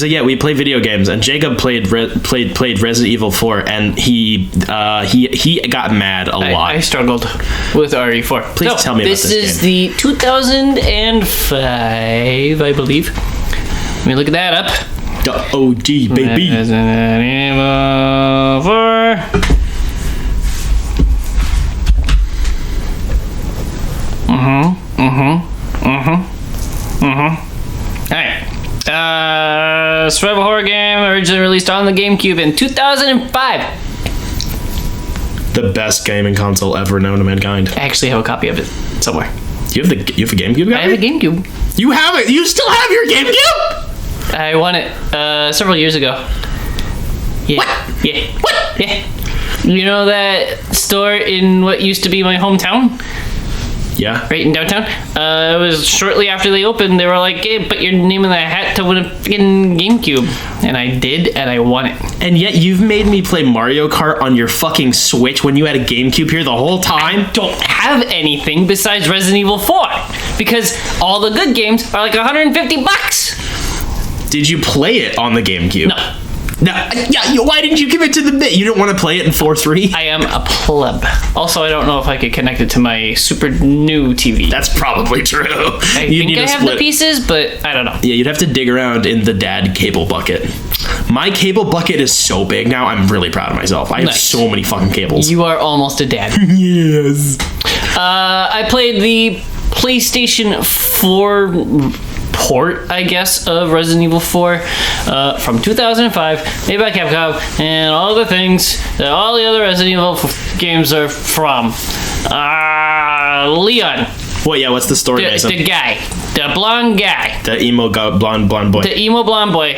So yeah, we play video games, and Jacob played Resident Evil 4, and he got mad a lot. I struggled with RE4. Please tell me about this game. This is the 2005, I believe. Let me look that up. The OG, baby. Resident Evil 4. Alright. Survival horror game originally released on the GameCube in 2005. The best gaming console ever known to mankind. I actually have a copy of it somewhere. You have a GameCube guy? I have a GameCube. You have it? You still have your GameCube? I won it several years ago. Yeah. What? Yeah. What? Yeah. You know that store in what used to be my hometown? Yeah. Right in downtown? It was shortly after they opened. They were like, hey, put your name in the hat to win a fucking GameCube. And I did, and I won it. And yet you've made me play Mario Kart on your fucking Switch when you had a GameCube here the whole time? I don't have anything besides Resident Evil 4. Because all the good games are like $150. Did you play it on the GameCube? No. Yeah, why didn't you give it to the bit? You didn't want to play it in 4.3? I am a pleb. Also, I don't know if I could connect it to my super new TV. That's probably true. I think I have the pieces, but I don't know. Yeah, you'd have to dig around in the dad cable bucket. My cable bucket is so big now, I'm really proud of myself. I have so many fucking cables. You are almost a dad. Yes. I played the PlayStation 4 port, I guess, of Resident Evil 4 from 2005, made by Capcom, and all the things that all the other Resident Evil games are from. Leon. Well, yeah, what's the story, Mason? The guy. The blonde guy. The emo blonde boy. The emo blonde boy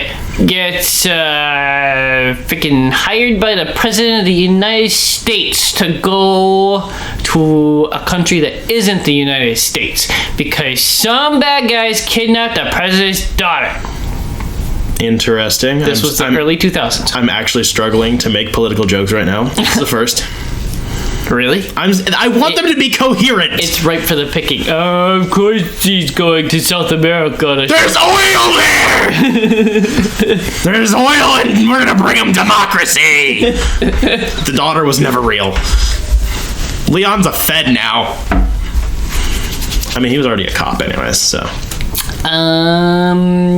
gets freaking hired by the President of the United States to go to a country that isn't the United States because some bad guys kidnapped the President's daughter. Interesting. This was the early 2000s. I'm actually struggling to make political jokes right now. This is the first. Really? I want them to be coherent. It's ripe for the picking. Of course he's going to South America. There's oil there! There's oil and we're gonna bring him democracy! The daughter was never real. Leon's a Fed now. I mean, he was already a cop anyways, so...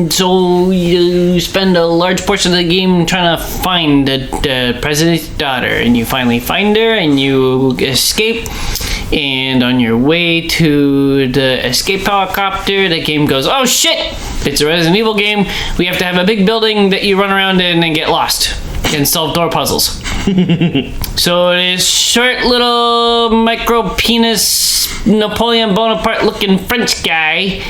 So you spend a large portion of the game trying to find the president's daughter, and you finally find her, and you escape. And on your way to the escape helicopter, the game goes, oh shit! It's a Resident Evil game. We have to have a big building that you run around in and get lost and solve door puzzles. So this short little micro penis Napoleon Bonaparte looking French guy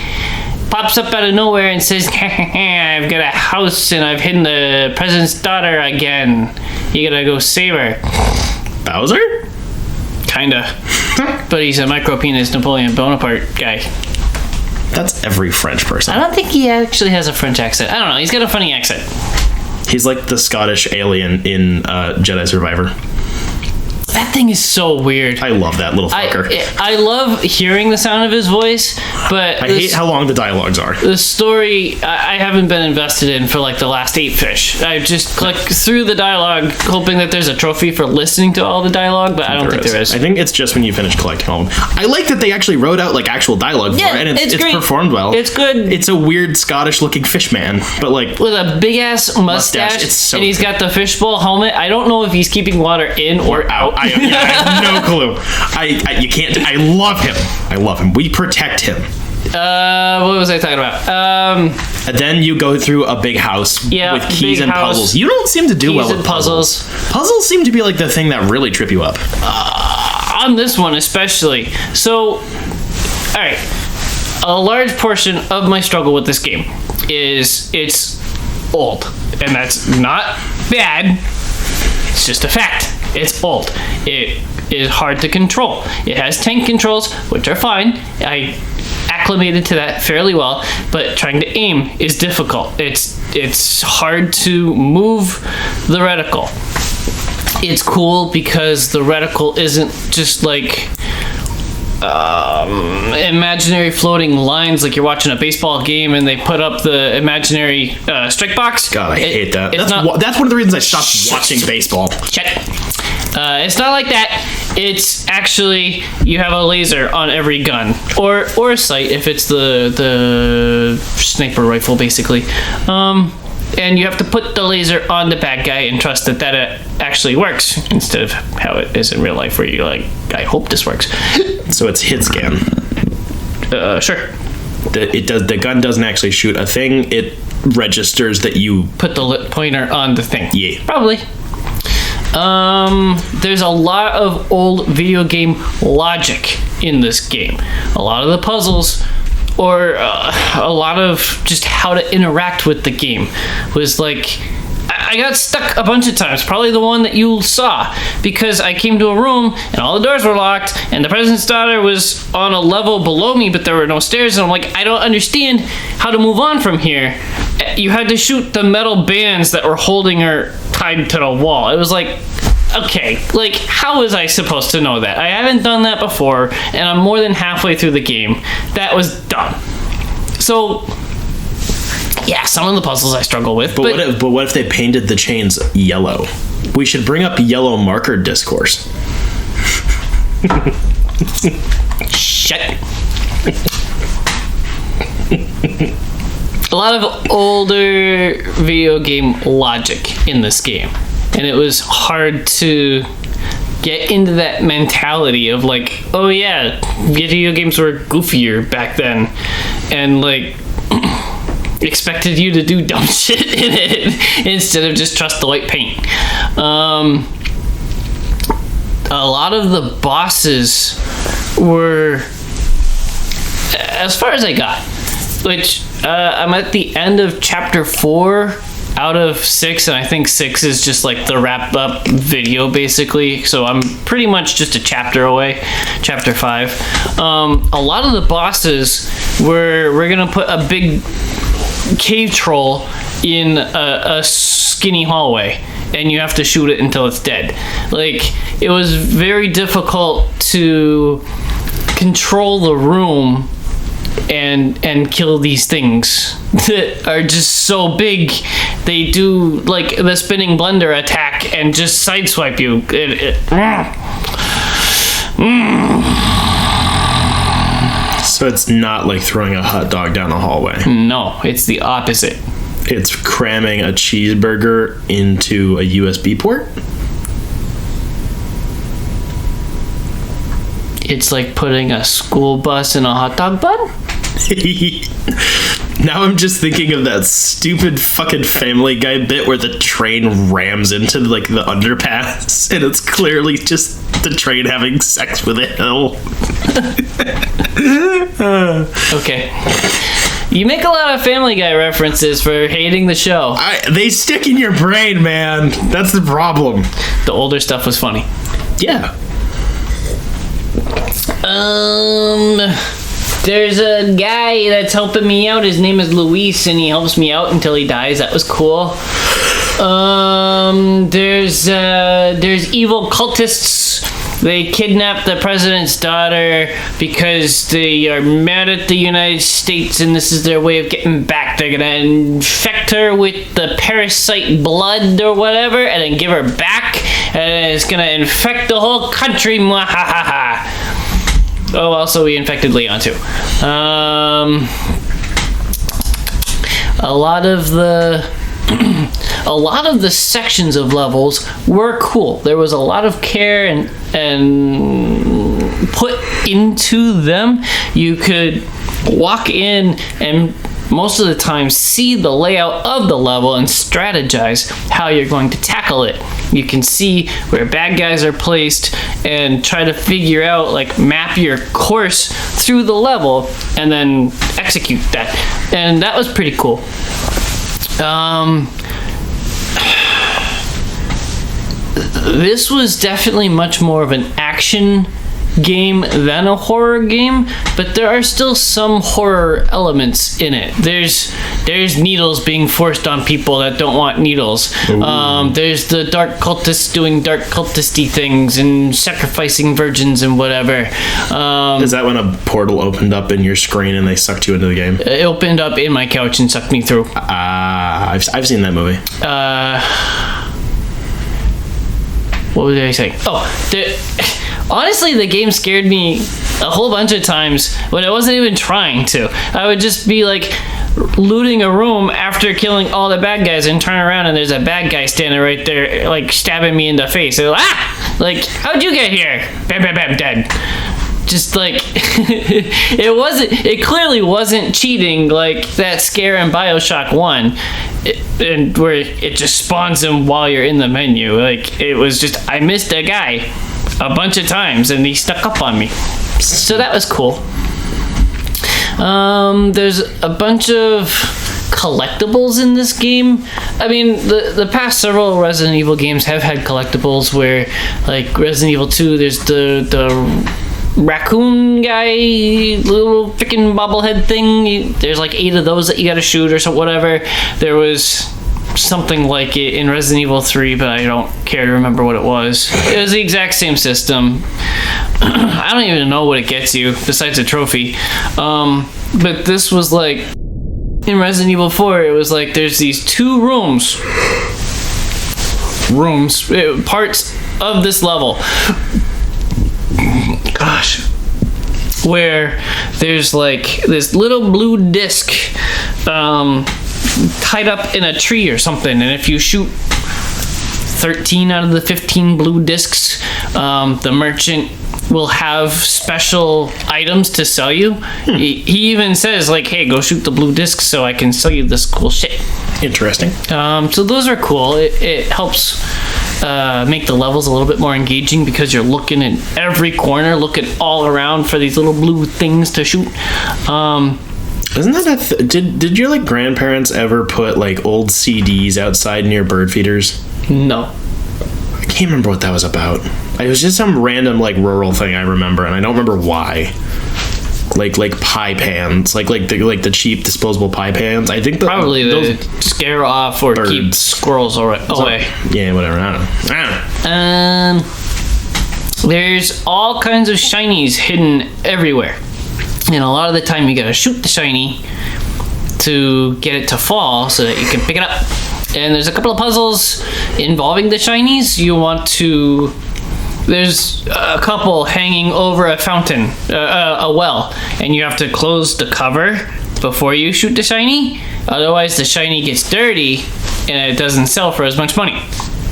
pops up out of nowhere and says, I've got a house and I've hidden the president's daughter again. You gotta go save her. Bowser? Kinda. But he's a micro penis Napoleon Bonaparte guy. That's every French person. I don't think he actually has a French accent. I don't know. He's got a funny accent. He's like the Scottish alien in Jedi Survivor. That thing is so weird. I love that little fucker. I love hearing the sound of his voice, but I hate how long the dialogues are. The story I haven't been invested in for like the last 8 fish. I've just clicked through the dialogue hoping that there's a trophy for listening to all the dialogue, but I don't think there is. I think it's just when you finish collecting all of them. I like that they actually wrote out like actual dialogue for it, and it's performed well. It's good. It's a weird Scottish looking fish man, but like with a big ass mustache, and he's got the fishbowl helmet. I don't know if he's keeping water in or out. I have no clue. You can't. I love him. I love him. We protect him. What was I talking about? And then you go through a big house with keys and puzzles. You don't seem to do well with puzzles. Puzzles seem to be like the thing that really trip you up. On this one especially. So, all right. A large portion of my struggle with this game is it's old, and that's not bad. It's just a fact. It's old. It is hard to control. It has tank controls, which are fine. I acclimated to that fairly well, but trying to aim is difficult. It's hard to move the reticle. It's cool because the reticle isn't just like imaginary floating lines, like you're watching a baseball game and they put up the imaginary strike box. God, I hate that. That's one of the reasons I stopped watching baseball. It's not like that. It's actually, you have a laser on every gun, or a sight if it's the sniper rifle, basically. And you have to put the laser on the bad guy and trust that it actually works, instead of how it is in real life, where you're like, I hope this works. So it's hit scan. Sure. The gun doesn't actually shoot a thing. It registers that you put the pointer on the thing. Yeah. Probably. There's a lot of old video game logic in this game. A lot of the puzzles, or a lot of just how to interact with the game, was like, I got stuck a bunch of times, probably the one that you saw, because I came to a room and all the doors were locked and the president's daughter was on a level below me, but there were no stairs, and I'm like, I don't understand how to move on from here. You had to shoot the metal bands that were holding her tied to the wall. It was like, okay, like, how was I supposed to know that? I haven't done that before, and I'm more than halfway through the game. That was dumb. So, yeah, some of the puzzles I struggle with. But what if they painted the chains yellow? We should bring up yellow marker discourse. Shut. A lot of older video game logic in this game, and it was hard to get into that mentality of like, oh yeah, video games were goofier back then, and like expected you to do dumb shit in it instead of just trust the white paint. A lot of the bosses were, as far as I got, which I'm at the end of chapter 4 out of 6, and I think 6 is just like the wrap up video basically, so I'm pretty much just a chapter away. Chapter 5. A lot of the bosses we're gonna put a big cave troll in a skinny hallway, and you have to shoot it until it's dead. Like, it was very difficult to control the room and kill these things that are just so big. They do like the spinning blender attack and just sideswipe you. So it's not like throwing a hot dog down a hallway. No, it's the opposite. It's cramming a cheeseburger into a USB port? It's like putting a school bus in a hot dog bun? Now I'm just thinking of that stupid fucking Family Guy bit where the train rams into like the underpass, and it's clearly just the train having sex with a hill. Okay. You make a lot of Family Guy references for hating the show. They stick in your brain, man. That's the problem. The older stuff was funny. Yeah. There's a guy that's helping me out. His name is Luis, and he helps me out until he dies. That was cool. There's evil cultists. They kidnapped the president's daughter because they are mad at the United States, and this is their way of getting back. They're gonna infect her with the parasite blood or whatever, and then give her back, and it's gonna infect the whole country. Mwahaha. Oh, also we infected Leon too. A lot of the sections of levels were cool. There was a lot of care and put into them. You could walk in and most of the time see the layout of the level and strategize how you're going to tackle it. You can see where bad guys are placed and try to figure out, like, map your course through the level and then execute that. And that was pretty cool. This was definitely much more of an action game than a horror game, but there are still some horror elements in it. There's needles being forced on people that don't want needles. There's the dark cultists doing dark cultisty things and sacrificing virgins and whatever. Is that when a portal opened up in your screen and they sucked you into the game? It opened up in my couch and sucked me through. I've seen that movie. What was I saying? Honestly, the game scared me a whole bunch of times when I wasn't even trying to. I would just be like looting a room after killing all the bad guys and turn around and there's a bad guy standing right there, like stabbing me in the face. And like, how'd you get here? Bam, bam, bam, dead. Just like it clearly wasn't cheating like that scare in BioShock 1 and where it just spawns him while you're in the menu. Like, it was just, I missed a guy a bunch of times and he stuck up on me, so that was cool. There's a bunch of collectibles in this game. I mean, the past several Resident Evil games have had collectibles where, like Resident Evil 2, there's the raccoon guy, little freaking bobblehead thing. There's like 8 of those that you gotta shoot or so whatever. There was something like it in Resident Evil 3, but I don't care to remember what it was. It was the exact same system. I don't even know what it gets you besides a trophy. But this was like in Resident Evil 4, it was like there's these 2 parts of this level, where there's like this little blue disc tied up in a tree or something, and if you shoot 13 out of the 15 blue discs, the merchant will have special items to sell you. He even says like, hey, go shoot the blue discs so I can sell you this cool shit. Interesting. So those are cool. It helps make the levels a little bit more engaging because you're looking in every corner, looking all around for these little blue things to shoot. Isn't that did your like grandparents ever put like old CDs outside near bird feeders? No. I can't remember what that was about. It was just some random like rural thing I remember, and I don't remember why. Like pie pans, like the cheap disposable pie pans. I think probably those scare off or birds. Keep squirrels away. Yeah, whatever. I don't know. There's all kinds of shinies hidden everywhere, and a lot of the time you gotta shoot the shiny to get it to fall so that you can pick it up. And there's a couple of puzzles involving the shinies. There's a couple hanging over a fountain, a well, and you have to close the cover before you shoot the shiny. Otherwise, the shiny gets dirty and it doesn't sell for as much money.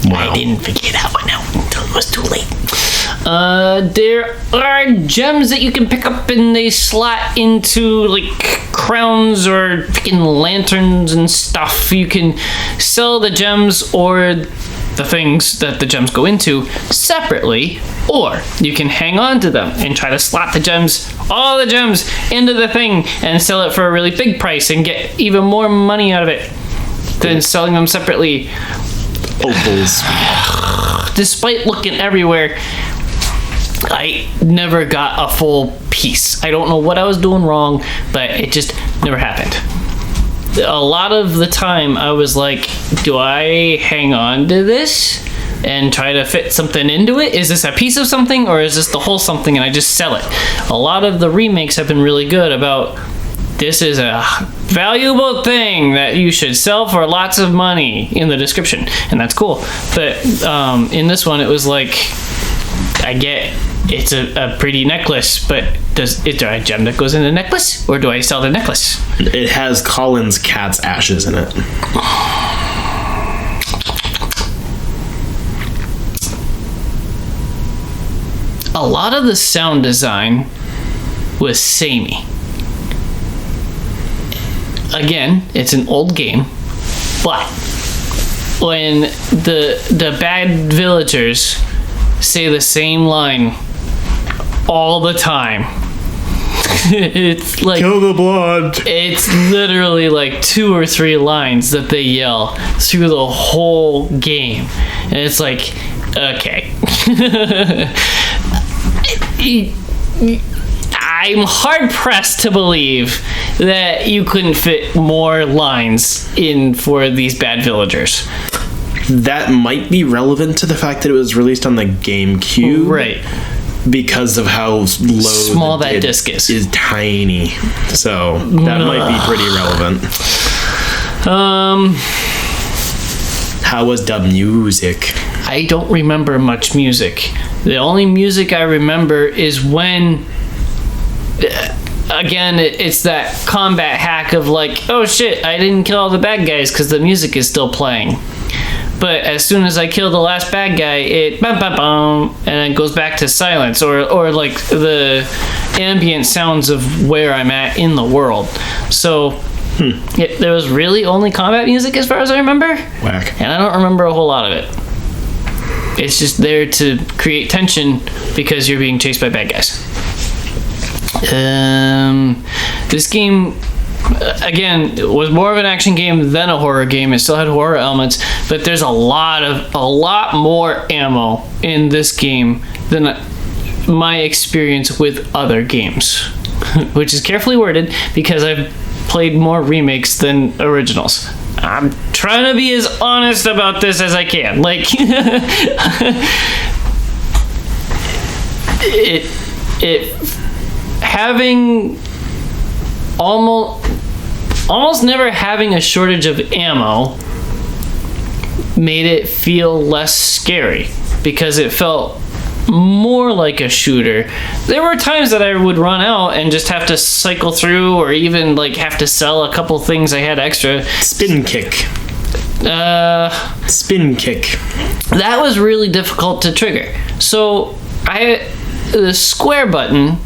Wow. I didn't figure that one out until it was too late. There are gems that you can pick up and they slot into like crowns or freaking lanterns and stuff. You can sell the gems or the things that the gems go into separately, or you can hang on to them and try to slot all the gems into the thing and sell it for a really big price and get even more money out of it than selling them separately. Opals. Despite looking everywhere, I never got a full piece. I don't know what I was doing wrong, but it just never happened. A lot of the time I was like, do I hang on to this and try to fit something into it? Is this a piece of something or is this the whole something and I just sell it? A lot of the remakes have been really good about, this is a valuable thing that you should sell for lots of money in the description, and that's cool. But in this one it was like, I get it's a pretty necklace, but is there a gem that goes in the necklace, or do I sell the necklace? It has Colin's cat's ashes in it. A lot of the sound design was samey. Again, it's an old game, but when the bad villagers say the same line all the time, it's like, kill the blood. It's literally like 2 or 3 lines that they yell through the whole game, and it's like, okay. I'm hard pressed to believe that you couldn't fit more lines in for these bad villagers. That might be relevant to the fact that it was released on the GameCube. Right. Because of how low small that disc is. Is tiny. So that might be pretty relevant. How was the music? I don't remember much music. The only music I remember is when, again, it's that combat hack of like, oh shit, I didn't kill all the bad guys because the music is still playing. But as soon as I kill the last bad guy, it bum bum bum, and it goes back to silence, or like the ambient sounds of where I'm at in the world. So there was really only combat music as far as I remember. Whack. And I don't remember a whole lot of it. It's just there to create tension because you're being chased by bad guys. This game, again, was more of an action game than a horror game. It still had horror elements, but there's a lot more ammo in this game than my experience with other games, which is carefully worded because I've played more remakes than originals. I'm trying to be as honest about this as I can. Like, it having almost never having a shortage of ammo made it feel less scary because it felt more like a shooter. There were times that I would run out and just have to cycle through, or even like have to sell a couple things I had extra. Spin kick. Spin kick. That was really difficult to trigger. So the square button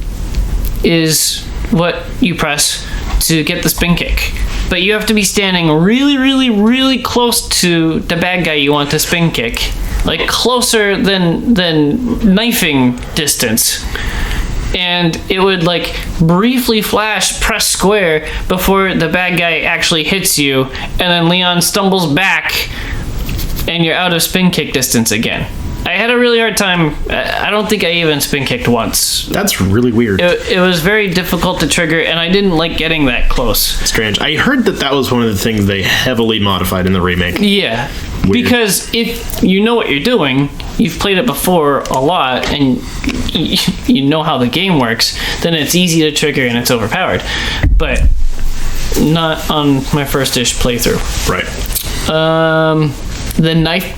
is what you press to get the spin kick. But you have to be standing really, really, really close to the bad guy you want to spin kick. Like closer than knifing distance. And it would like briefly flash press square before the bad guy actually hits you, and then Leon stumbles back and you're out of spin kick distance again. I had a really hard time. I don't think I even spin kicked once. That's really weird. It was very difficult to trigger, and I didn't like getting that close. Strange. I heard that was one of the things they heavily modified in the remake. Yeah. Weird. Because if you know what you're doing, you've played it before a lot, and you know how the game works, then it's easy to trigger and it's overpowered. But not on my first-ish playthrough. Right. The knife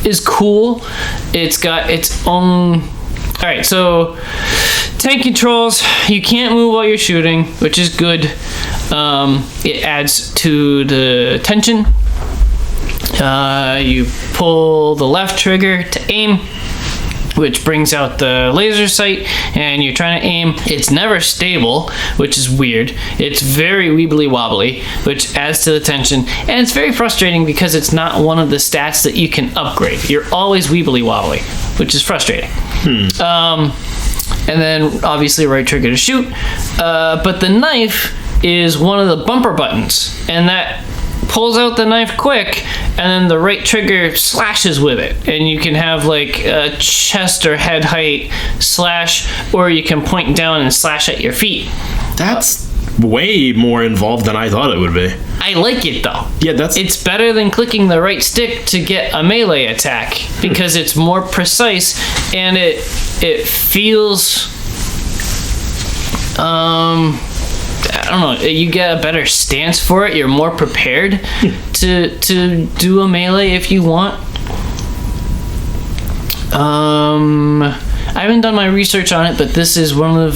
is cool. It's got its own... Alright, so tank controls. You can't move while you're shooting, which is good. It adds to the tension. You pull the left trigger to aim, which brings out the laser sight, and you're trying to aim. It's never stable, which is weird. It's very weebly wobbly, which adds to the tension, and it's very frustrating because it's not one of the stats that you can upgrade. You're always weebly wobbly, which is frustrating. And then obviously right trigger to shoot, but the knife is one of the bumper buttons, and that pulls out the knife quick, and then the right trigger slashes with it, and you can have like a chest or head height slash, or you can point down and slash at your feet. That's way more involved than I thought it would be. I like it though. Yeah, it's better than clicking the right stick to get a melee attack because it's more precise, and it feels I don't know, you get a better stance for it. You're more prepared to do a melee if you want. I haven't done my research on it, but this is I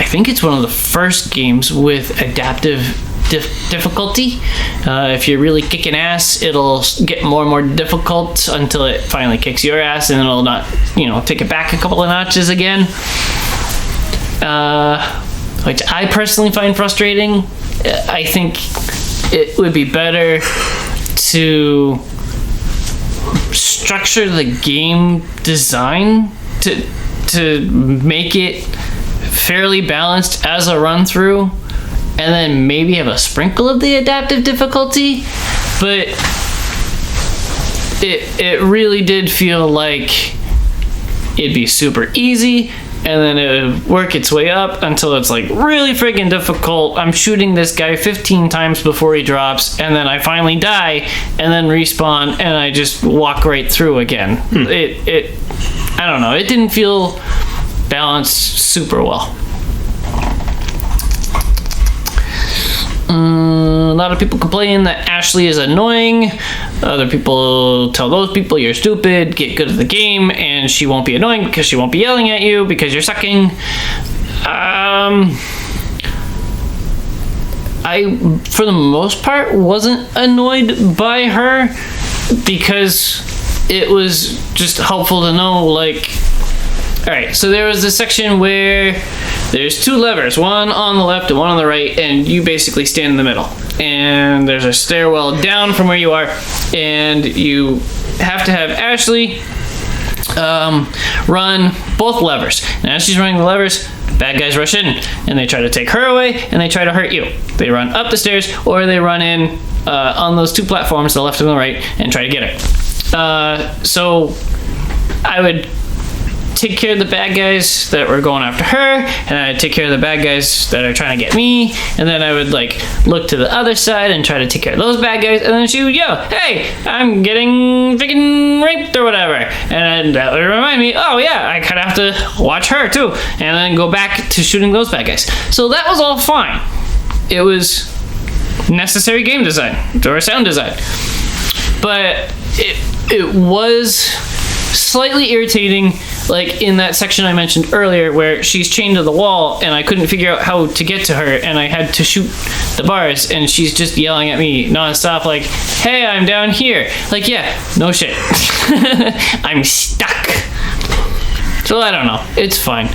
think it's one of the first games with adaptive difficulty. If you're really kicking ass, it'll get more and more difficult until it finally kicks your ass, and it'll not, take it back a couple of notches again. Which I personally find frustrating. I think it would be better to structure the game design to make it fairly balanced as a run through, and then maybe have a sprinkle of the adaptive difficulty. But it really did feel like it'd be super easy and then it would work its way up until it's like really freaking difficult. I'm shooting this guy 15 times before he drops, and then I finally die, and then respawn, and I just walk right through again. I don't know. It didn't feel balanced super well. A lot of people complain that Ashley is annoying. Other people tell those people you're stupid, get good at the game, and she won't be annoying because she won't be yelling at you because you're sucking. I, for the most part, wasn't annoyed by her because it was just helpful to know, like, alright, so there was this section where there's two levers, one on the left and one on the right, and you basically stand in the middle. And there's a stairwell down from where you are, and you have to have Ashley run both levers. And as she's running the levers, bad guys rush in, and they try to take her away, and they try to hurt you. They run up the stairs, or they run in on those two platforms, the left and the right, and try to get her. So I would take care of the bad guys that were going after her, and I'd take care of the bad guys that are trying to get me, and then I would like look to the other side and try to take care of those bad guys, and then she would yell, "Hey, I'm getting freaking raped," or whatever, and that would remind me, oh yeah, I kind of have to watch her too, and then go back to shooting those bad guys. So that was all fine. It was necessary game design or sound design, but it was slightly irritating, like in that section I mentioned earlier where she's chained to the wall and I couldn't figure out how to get to her, and I had to shoot the bars, and she's just yelling at me nonstop like, "Hey, I'm down here." Like, yeah, no shit. I'm stuck. So I don't know. It's fine.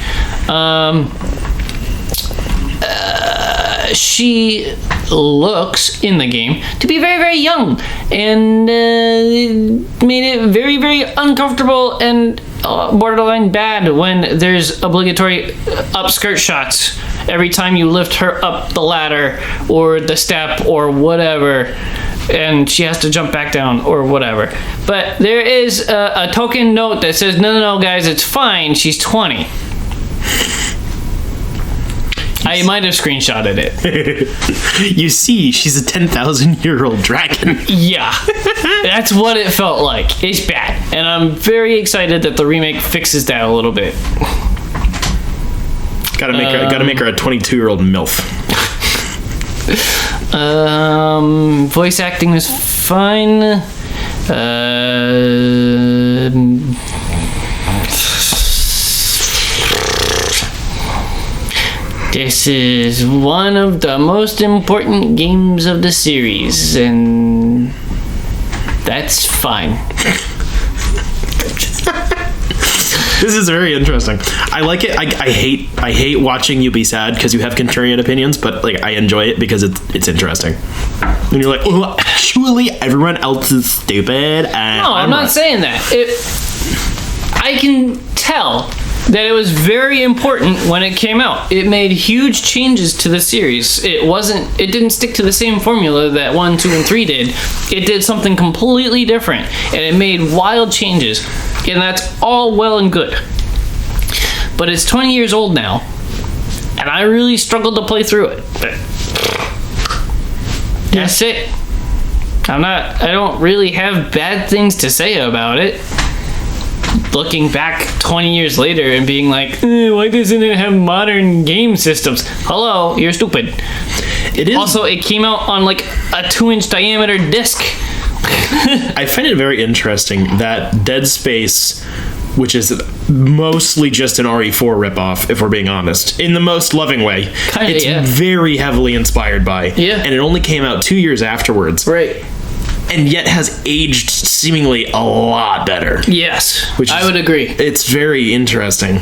She looks in the game to be very, very young, and made it very, very uncomfortable and borderline bad when there's obligatory upskirt shots every time you lift her up the ladder or the step or whatever, and she has to jump back down or whatever. But there is a token note that says, no, guys, it's fine, she's 20. I might have screenshotted it. You see, she's a 10,000-year-old dragon. Yeah, that's what it felt like. It's bad, and I'm very excited that the remake fixes that a little bit. Gotta make her a 22-year-old MILF. Voice acting was fine. This is one of the most important games of the series, and that's fine. This is very interesting. I like it. I hate watching you be sad because you have contrarian opinions, but like I enjoy it because it's interesting. And you're like, oh, actually, everyone else is stupid. And no, I'm not saying that. I can tell that it was very important when it came out. It made huge changes to the series. It didn't stick to the same formula that 1, 2, and 3 did. It did something completely different, and it made wild changes, and that's all well and good. But it's 20 years old now, and I really struggled to play through it. But that's it. I don't really have bad things to say about it. Looking back 20 years later and being like, why doesn't it have modern game systems? Hello, you're stupid. It is. Also, it came out on like a 2-inch diameter disc. I find it very interesting that Dead Space, which is mostly just an RE4 ripoff, if we're being honest, in the most loving way, it's very heavily inspired by. Yeah. And it only came out 2 years afterwards. Right. And yet has aged seemingly a lot better. Yes, I would agree. It's very interesting.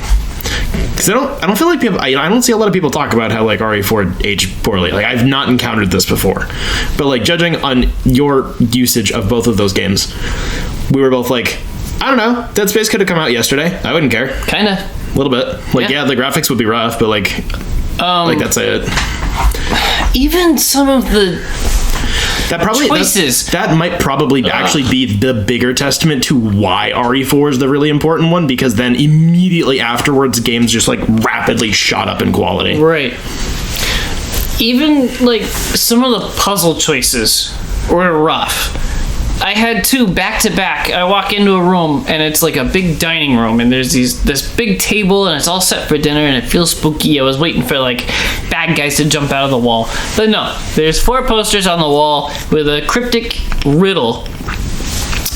Because I don't feel like people, I don't see a lot of people talk about how like RE4 aged poorly. Like I've not encountered this before. But like judging on your usage of both of those games, we were both like, I don't know, Dead Space could have come out yesterday. I wouldn't care. Kinda. A little bit. Like yeah, the graphics would be rough, but like that's it. Even some of the choices. That might probably actually be the bigger testament to why RE4 is the really important one, because then immediately afterwards, games just like rapidly shot up in quality. Right. Even like some of the puzzle choices were rough. I had 2 back to back. I walk into a room and it's like a big dining room, and there's this big table and it's all set for dinner and it feels spooky. I was waiting for like bad guys to jump out of the wall, but no. There's 4 posters on the wall with a cryptic riddle.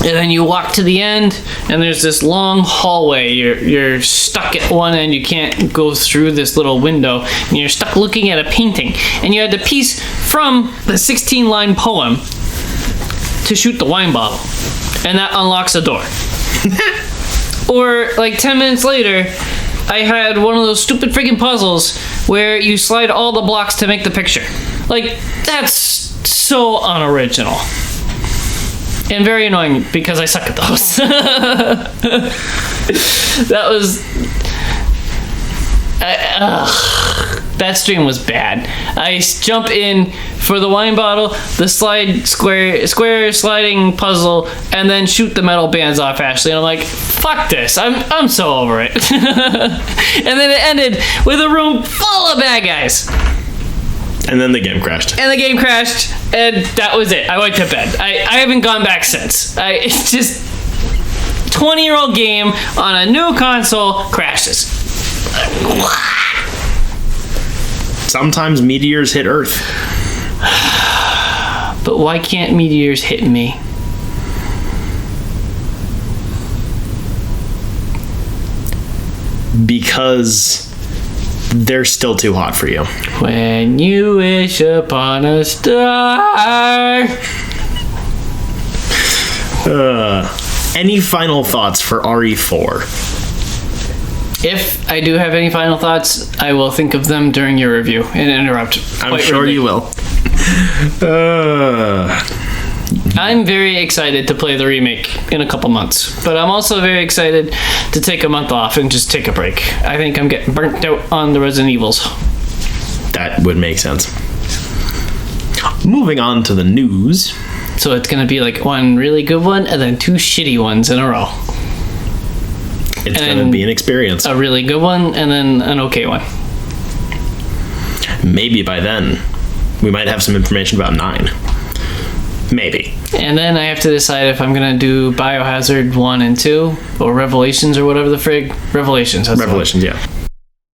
And then you walk to the end, and there's this long hallway. You're stuck at one end. You can't go through this little window. And you're stuck looking at a painting. And you had to piece from the 16-line poem to shoot the wine bottle. And that unlocks a door. Or, like, 10 minutes later, I had one of those stupid freaking puzzles where you slide all the blocks to make the picture. Like, that's so unoriginal. And very annoying because I suck at those. That stream was bad. I jump in for the wine bottle, the square sliding puzzle, and then shoot the metal bands off Ashley. And I'm like, fuck this. I'm so over it. And then it ended with a room full of bad guys. And then the game crashed. And that was it. I went to bed. I haven't gone back since. It's just 20-year-old game on a new console crashes. Sometimes meteors hit Earth. But why can't meteors hit me? Because they're still too hot for you. When you wish upon a star. Any final thoughts for RE4? If I do have any final thoughts, I will think of them during your review and interrupt. I'm sure you will. I'm very excited to play the remake in a couple months, but I'm also very excited to take a month off and just take a break. I think I'm getting burnt out on the Resident Evils. That would make sense. Moving on to the news. So it's going to be like one really good one and then 2 shitty ones in a row. It's going to be an experience. A really good one and then an okay one. Maybe by then we might have some information about 9. Maybe. And then I have to decide if I'm going to do Biohazard 1 and 2 or Revelations or whatever the frig. Revelations. Revelations, yeah.